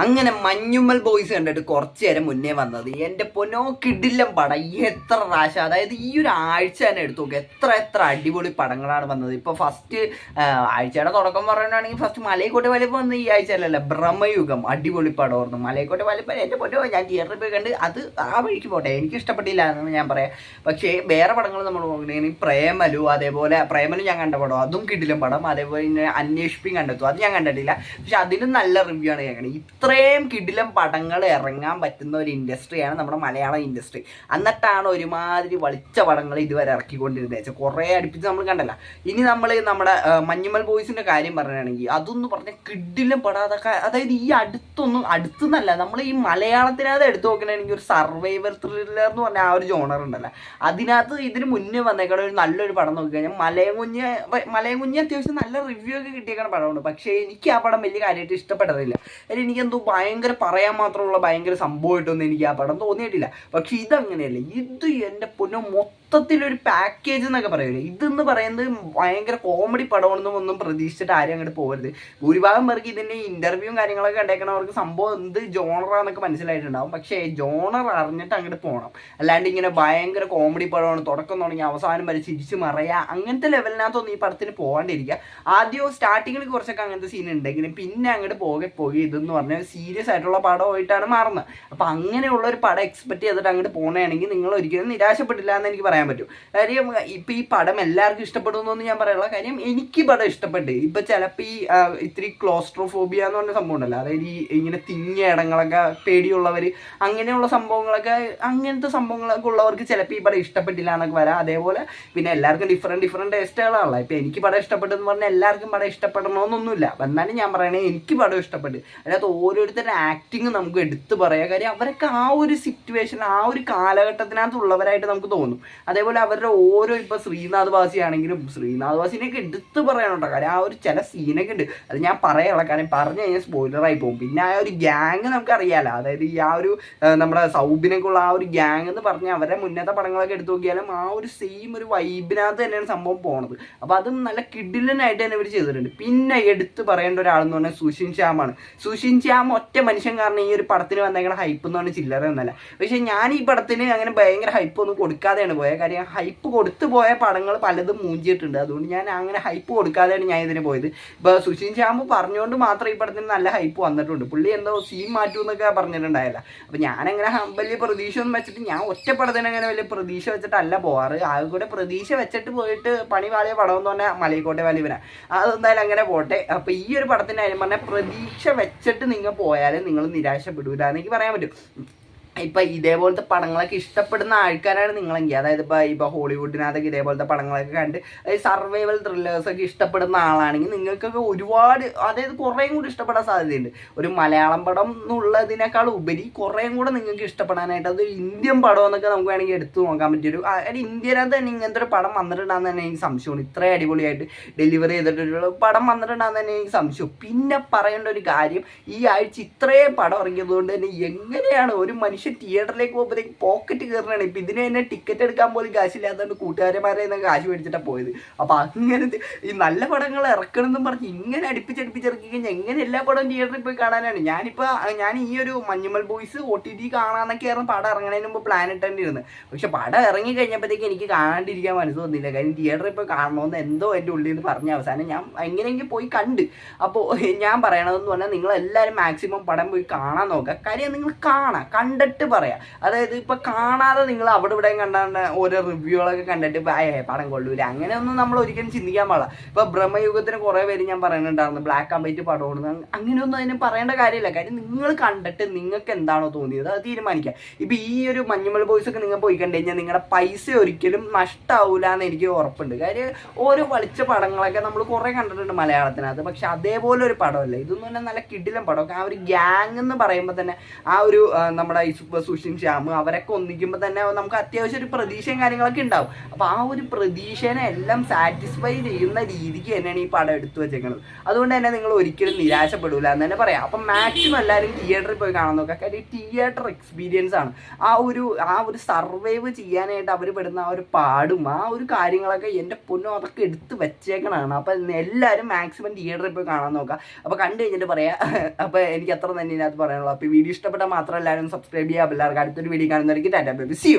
അങ്ങനെ മഞ്ഞുമ്മൽ ബോയ്സ് കണ്ടിട്ട് കുറച്ചു നേരം മുന്നേ വന്നത് എൻ്റെ പൊന്നോ കിടിലം പടം. എത്ര പ്രാവശ്യം, അതായത് ഈ ഒരു ആഴ്ച തന്നെ എടുത്തു നോക്കുക, എത്ര അടിപൊളി പടങ്ങളാണ് വന്നത്. ഇപ്പോൾ ഫസ്റ്റ് ആഴ്ചയുടെ തുടക്കം പറയുകയാണെങ്കിൽ ഫസ്റ്റ് മലയക്കോട്ടെ വലിപ്പം വന്ന് ഈ ആഴ്ച അല്ലല്ല, ബ്രഹ്മയുഗം അടിപൊളി പടമായിരുന്നു. മലയക്കോട്ടെ വലിപ്പം എൻ്റെ പൊന്നോ ഞാൻ തിയേറ്ററിൽ പോയി കണ്ട് അത് ആ വഴിക്ക് പോട്ടെ, എനിക്ക് ഇഷ്ടപ്പെട്ടില്ല എന്ന് ഞാൻ പറയാം. പക്ഷേ വേറെ പടങ്ങൾ നമ്മൾ നോക്കുകയാണെങ്കിൽ പ്രേമലു, അതേപോലെ പ്രേമലു ഞാൻ കണ്ട പടം, അതും കിടിലം പടം. അതേപോലെ തന്നെ അന്വേഷിപ്പിയും കണ്ടെത്തും, അത് ഞാൻ കണ്ടിട്ടില്ല. പക്ഷെ അതിനും നല്ല റിവ്യൂ ആണ് കേൾക്കണത്. ഇത്രയും കിടിലം പടങ്ങൾ ഇറങ്ങാൻ പറ്റുന്ന ഒരു ഇൻഡസ്ട്രിയാണ് നമ്മുടെ മലയാളം ഇൻഡസ്ട്രി. എന്നിട്ടാണ് ഒരുമാതിരി വളിച്ച പടങ്ങൾ ഇതുവരെ ഇറക്കിക്കൊണ്ടിരുന്നത്. കുറേ അടുപ്പിച്ച് നമ്മൾ കണ്ടല്ല. ഇനി നമ്മൾ നമ്മുടെ മഞ്ഞുമ്മൽ ബോയ്സിന്റെ കാര്യം പറയുകയാണെങ്കിൽ അതൊന്ന് പറഞ്ഞ കിടിലം പടം. അതൊക്കെ അതായത് ഈ അടുത്തെന്നല്ല, നമ്മൾ ഈ മലയാളത്തിനകത്ത് എടുത്തു നോക്കണമെങ്കിൽ ഒരു സർവൈവൽ ത്രില്ലർ എന്ന് പറഞ്ഞ ആ ഒരു ജോണർ ഉണ്ടല്ലോ, അതിനകത്ത് ഇതിന് മുന്നേ വന്നേക്കണ ഒരു നല്ലൊരു പടം നോക്കിക്കഴിഞ്ഞാൽ മലയം കുഞ്ഞ് അത്യാവശ്യം നല്ല റിവ്യൂ ഒക്കെ കിട്ടിയേക്കണ പടമുണ്ട്. പക്ഷേ എനിക്ക് ആ പടം വലിയ കാര്യമായിട്ട് ഇഷ്ടപ്പെട്ടതില്ല. അതിൽ എനിക്കെന്തോ ഭയങ്കര പറയാൻ മാത്രമുള്ള ഭയങ്കര സംഭവമായിട്ടൊന്നും എനിക്ക് ആ പടം തോന്നിയിട്ടില്ല. പക്ഷെ ഇതങ്ങനെയല്ല, ഇത് എൻ്റെ പൊന്നോ മൊത്തത്തിലൊരു പാക്കേജ് എന്നൊക്കെ പറയില്ലേ, ഇതെന്ന് പറയുന്നത് ഭയങ്കര കോമഡി പടമാണെന്നും ഒന്നും പ്രതീക്ഷിച്ചിട്ട് ആരും അങ്ങോട്ട് പോകരുത്. ഭൂരിഭാഗം പേർക്ക് ഇതിൻ്റെ ഇൻ്റർവ്യൂവും കാര്യങ്ങളൊക്കെ കണ്ടേക്കണവർക്ക് സംഭവം എന്ത് ജോണറാന്നൊക്കെ മനസ്സിലായിട്ടുണ്ടാവും. പക്ഷേ ജോണർ അറിഞ്ഞിട്ട് അങ്ങോട്ട് പോകണം. അല്ലാണ്ട് ഇങ്ങനെ ഭയങ്കര കോമഡി പടമാണ് തുടക്കം തുടങ്ങി അവസാനം വരെ ചിരിച്ചു മറയുക അങ്ങനത്തെ ലെവലിനകത്തൊന്നും ഈ പടത്തിന് പോകാണ്ടിരിക്കുക. ആദ്യം സ്റ്റാർട്ടിങ്ങിൽ കുറച്ചൊക്കെ അങ്ങനത്തെ സീൻ ഉണ്ടെങ്കിലും പിന്നെ അങ്ങോട്ട് പോയി ഇതെന്ന് പറഞ്ഞാൽ സീരിയസ് ആയിട്ടുള്ള പടമായിട്ടാണ് മാറുന്നത്. അപ്പം അങ്ങനെയുള്ള ഒരു പടം എക്സ്പെക്ട് ചെയ്തിട്ട് അങ്ങോട്ട് പോകണമെങ്കിൽ നിങ്ങൾ ഒരിക്കലും നിരാശപ്പെട്ടില്ല എന്ന് എനിക്ക് പറയാൻ പറ്റും. കാര്യം ഇപ്പം ഈ പടം എല്ലാവർക്കും ഇഷ്ടപ്പെടുന്നൊന്നും ഞാൻ പറയാനുള്ള കാര്യം, എനിക്ക് പടം ഇഷ്ടപ്പെട്ട്. ഇപ്പം ചിലപ്പോൾ ഈ ഇത്തിരി ക്ലോസ്ട്രോഫോബിയ എന്ന് പറഞ്ഞ സംഭവം ഉണ്ടല്ലോ, അതായത് ഈ ഇങ്ങനെ തിങ്ങിയ ഇടങ്ങളൊക്കെ പേടിയുള്ളവർ, അങ്ങനെയുള്ള സംഭവങ്ങളൊക്കെ, അങ്ങനത്തെ സംഭവങ്ങളൊക്കെ ഉള്ളവർക്ക് ചിലപ്പോൾ ഈ പടം ഇഷ്ടപ്പെട്ടില്ല എന്നൊക്കെ വരാം. അതേപോലെ പിന്നെ എല്ലാവർക്കും ഡിഫറെൻറ്റ് ടേസ്റ്റുകളാണല്ലോ. ഇപ്പം എനിക്ക് പടം ഇഷ്ടപ്പെട്ടെന്ന് പറഞ്ഞാൽ എല്ലാവർക്കും പടം ഇഷ്ടപ്പെടണമെന്നൊന്നുമില്ല. എന്നാലും ഞാൻ പറയണേ എനിക്ക് പടം ഇഷ്ടപ്പെട്ടു. അതിനകത്ത് ഓരോരുത്തരുടെ ആക്ടിങ് നമുക്ക് എടുത്തു പറയാം. കാര്യം അവരൊക്കെ ആ ഒരു സിറ്റുവേഷൻ, ആ ഒരു കാലഘട്ടത്തിനകത്തുള്ളവരായിട്ട് നമുക്ക് തോന്നും. അതേപോലെ അവരുടെ ഓരോ ഇപ്പോൾ ശ്രീനാഥ് വാസിയാണെങ്കിലും ശ്രീനാഥ് വാസിനെയൊക്കെ എടുത്ത് പറയാനുണ്ടോ. കാര്യം ആ ഒരു ചില സീനൊക്കെ ഉണ്ട്, അത് ഞാൻ പറയാനുള്ള കാര്യം പറഞ്ഞു കഴിഞ്ഞാൽ സ്പോയിലറായി പോകും. പിന്നെ ആ ഒരു ഗ്യാങ് നമുക്കറിയാമല്ലോ, അതായത് ഈ ആ ഒരു നമ്മുടെ സൗബിനൊക്കെ ഉള്ള ആ ഒരു ഗ്യാങ് എന്ന് പറഞ്ഞാൽ അവരുടെ മുന്നത്തെ പടങ്ങളൊക്കെ എടുത്തു നോക്കിയാലും ആ ഒരു സെയിം ഒരു വൈബിനകത്ത് തന്നെയാണ് സംഭവം പോണത്. അപ്പോൾ അതും നല്ല കിഡിലനായിട്ട് തന്നെ ഇവർ ചെയ്തിട്ടുണ്ട്. പിന്നെ എടുത്ത് പറയേണ്ട ഒരാളെന്ന് പറഞ്ഞാൽ സുഷിൻ ശ്യാമാണ്. സുഷിൻ ശ്യാം ഒറ്റ മനുഷ്യൻ കാരണം ഈ ഒരു പടത്തിന് വന്നേക്കണ ഹൈപ്പ് എന്ന് പറഞ്ഞാൽ ചില്ലറ എന്നല്ല. പക്ഷേ ഞാൻ ഈ പടത്തിന് അങ്ങനെ ഭയങ്കര ഹൈപ്പ് ഒന്നും കൊടുക്കാതെയാണ് പോയത്. കാര്യം ഹൈപ്പ് കൊടുത്തു പോയ പടങ്ങൾ പലതും മൂഞ്ചിയിട്ടുണ്ട്. അതുകൊണ്ട് ഞാൻ അങ്ങനെ ഹൈപ്പ് കൊടുക്കാതെയാണ് ഞാൻ ഇതിന് പോയത്. ഇപ്പോൾ സുഷിൻ ശ്യാം പറഞ്ഞുകൊണ്ട് മാത്രം ഈ പടത്തിന് നല്ല ഹൈപ്പ് വന്നിട്ടുണ്ട്. പുള്ളി എന്തോ സീൻ മാറ്റൂ എന്നൊക്കെ പറഞ്ഞിട്ടുണ്ടായില്ല. അപ്പോൾ ഞാനങ്ങനെ വലിയ പ്രതീക്ഷ ഒന്നും വെച്ചിട്ട്, ഞാൻ ഒറ്റ പടത്തിന് അങ്ങനെ വലിയ പ്രതീക്ഷ വെച്ചിട്ടല്ല പോവാറ്. ആകെ പ്രതീക്ഷ വെച്ചിട്ട് പോയിട്ട് പണി വാളിയ പടം എന്ന് പറഞ്ഞാൽ മലയക്കോട്ടെ വലിവന, അതെന്തായാലും അങ്ങനെ പോട്ടെ. അപ്പോൾ ഈ ഒരു പടത്തിൻ്റെ കാര്യം പറഞ്ഞാൽ പ്രതീക്ഷ വെച്ചിട്ട് നിങ്ങൾ പോയാലും നിങ്ങൾ നിരാശപ്പെടില്ല എന്നെനിക്ക് പറയാൻ പറ്റും. ഇപ്പം ഇതേപോലത്തെ പടങ്ങളൊക്കെ ഇഷ്ടപ്പെടുന്ന ആൾക്കാരാണ് നിങ്ങളെങ്കിൽ, അതായത് ഇപ്പോൾ ഹോളിവുഡിനകത്തൊക്കെ ഇതേപോലത്തെ പടങ്ങളൊക്കെ കണ്ട് അതായത് സർവൈവൽ ത്രില്ലേഴ്സൊക്കെ ഇഷ്ടപ്പെടുന്ന ആളാണെങ്കിൽ നിങ്ങൾക്കൊക്കെ ഒരുപാട്, അതായത് കുറേയും കൂടി ഇഷ്ടപ്പെടാൻ സാധ്യതയുണ്ട്. ഒരു മലയാളം പടം എന്നുള്ളതിനേക്കാൾ ഉപരി കുറേയും കൂടെ നിങ്ങൾക്ക് ഇഷ്ടപ്പെടാനായിട്ട് അതൊരു ഇന്ത്യൻ പടം എന്നൊക്കെ നമുക്ക് വേണമെങ്കിൽ എടുത്തു നോക്കാൻ പറ്റിയൊരു, ഇന്ത്യയിനകത്ത് തന്നെ ഇങ്ങനത്തെ ഒരു പടം വന്നിട്ടുണ്ടാകുന്ന തന്നെ എനിക്ക് സംശയമാണ്. ഇത്രയും അടിപൊളിയായിട്ട് ഡെലിവറി ചെയ്തിട്ടൊരു പടം വന്നിട്ടുണ്ടാകുന്ന തന്നെ എനിക്ക് സംശയം. പിന്നെ പറയേണ്ട ഒരു കാര്യം, ഈ ആഴ്ച ഇത്രയും പടം ഇറങ്ങിയത് കൊണ്ട് തന്നെ എങ്ങനെയാണ് ഒരു മനുഷ്യൻ തിയേറ്ററിലേക്ക് പോകുമ്പോഴത്തേക്ക് പോക്കറ്റ് കയറണതാണ്. ഇപ്പം ഇതിന് തന്നെ ടിക്കറ്റ് എടുക്കാൻ പോലും കാശില്ലാത്തതുകൊണ്ട് കൂട്ടുകാരന്മാരെ നിന്ന് കാശ് മേടിച്ചിട്ടാണ് പോയത്. അപ്പോൾ അങ്ങനത്തെ ഈ നല്ല പടങ്ങൾ ഇറക്കണമെന്നും പറഞ്ഞ് ഇങ്ങനെ അടുപ്പിച്ചിറക്കി കഴിഞ്ഞാൽ എങ്ങനെ എല്ലാ പടവും തിയേറ്ററിൽ പോയി കാണാനാണ്. ഞാൻ ഈ ഒരു മഞ്ഞുമ്മൽ ബോയ്സ് OTT കാണാമെന്നൊക്കെ ആയിരുന്നു പടം ഇറങ്ങുന്നതിന് മുമ്പ് പ്ലാൻ ഇട്ടേണ്ടിരുന്നത്. പക്ഷെ പടം ഇറങ്ങി കഴിഞ്ഞപ്പോഴത്തേക്ക് എനിക്ക് കാണാണ്ടിരിക്കാൻ മനസ്സ് തോന്നില്ല. കാര്യം തിയേറ്ററിൽ പോയി കാണണമെന്ന് എന്തോ എൻ്റെ ഉള്ളിൽ നിന്ന് പറഞ്ഞ അവസാനം ഞാൻ എങ്ങനെയെങ്കിലും പോയി കണ്ട്. അപ്പോൾ ഞാൻ പറയണതെന്ന് പറഞ്ഞാൽ നിങ്ങളെല്ലാവരും മാക്സിമം പടം പോയി കാണാൻ നോക്കുക. കാര്യം നിങ്ങൾ കണ്ടിട്ട് പറയാം. അതായത് ഇപ്പം കാണാതെ നിങ്ങൾ അവിടെ ഇവിടെ കണ്ടാണ്ട് ഓരോ റിവ്യൂകളൊക്കെ കണ്ടിട്ട് പടം കൊള്ളൂല, അങ്ങനെയൊന്നും നമ്മൾ ഒരിക്കലും ചിന്തിക്കാൻ പാടില്ല. ഇപ്പം ബ്രഹ്മയുഗത്തിന് കുറേ പേര് ഞാൻ പറയുന്നുണ്ടായിരുന്നു ബ്ലാക്ക് ആൻഡ് വൈറ്റ് പടമാണ്, അങ്ങനെയൊന്നും അതിന് പറയേണ്ട കാര്യമില്ല. കാര്യം നിങ്ങൾ കണ്ടിട്ട് നിങ്ങൾക്ക് എന്താണോ തോന്നിയത് അത് തീരുമാനിക്കുക. ഇപ്പം ഈ ഒരു മഞ്ഞുമ്മൽ ബോയ്സ് ഒക്കെ നിങ്ങൾ പോയി കണ്ടു കഴിഞ്ഞാൽ നിങ്ങളുടെ പൈസ ഒരിക്കലും നഷ്ടമാവില്ല എന്ന് എനിക്ക് ഉറപ്പുണ്ട്. കാര്യം ഓരോ വളിച്ച പടങ്ങളൊക്കെ നമ്മൾ കുറേ കണ്ടിട്ടുണ്ട് മലയാളത്തിനകത്ത്. പക്ഷെ അതേപോലെ ഒരു പടമല്ല ഇതൊന്നും തന്നെ, നല്ല കിടിലം പടമൊക്കെ. ആ ഒരു ഗ്യാങ് എന്ന് പറയുമ്പോൾ തന്നെ ആ ഒരു നമ്മുടെ ഈ സൂപ്പർ സുഷിൻ ശ്യാം അവരൊക്കെ ഒന്നിക്കുമ്പോൾ തന്നെ നമുക്ക് അത്യാവശ്യം ഒരു പ്രതീക്ഷയും കാര്യങ്ങളൊക്കെ ഉണ്ടാവും. അപ്പോൾ ആ ഒരു പ്രതീക്ഷനെ എല്ലാം സാറ്റിസ്ഫൈ ചെയ്യുന്ന രീതിക്ക് തന്നെയാണ് ഈ പടം എടുത്തു വെച്ചേക്കുന്നത്. അതുകൊണ്ട് തന്നെ നിങ്ങൾ ഒരിക്കലും നിരാശപ്പെടില്ല എന്ന് തന്നെ പറയാം. അപ്പം മാക്സിമം എല്ലാവരും തിയേറ്ററിൽ പോയി കാണാൻ നോക്കുക. കാര്യം തിയേറ്റർ എക്സ്പീരിയൻസ് ആണ്. ആ ഒരു സർവൈവ് ചെയ്യാനായിട്ട് അവർ പെടുന്ന ആ ഒരു പാടും ആ ഒരു കാര്യങ്ങളൊക്കെ എൻ്റെ പൊന്നോ അതൊക്കെ എടുത്ത് വെച്ചേക്കണതാണ്. അപ്പം എല്ലാവരും മാക്സിമം തിയേറ്ററിൽ പോയി കാണാൻ നോക്കുക. അപ്പോൾ കണ്ടു കഴിഞ്ഞിട്ട് പറയാം. അപ്പോൾ എനിക്ക് അത്ര തന്നെ ഇതിനകത്ത് പറയാനുള്ളൂ. അപ്പോൾ വീഡിയോ ഇഷ്ടപ്പെട്ടാൽ മാത്രം എല്ലാവരും സബ്സ്ക്രൈബ് ചെയ്യുക. എല്ലാവർക്കും അടുത്തൊരു വീഡിയോ കാണുന്നവർക്ക് tata bye bye. See U.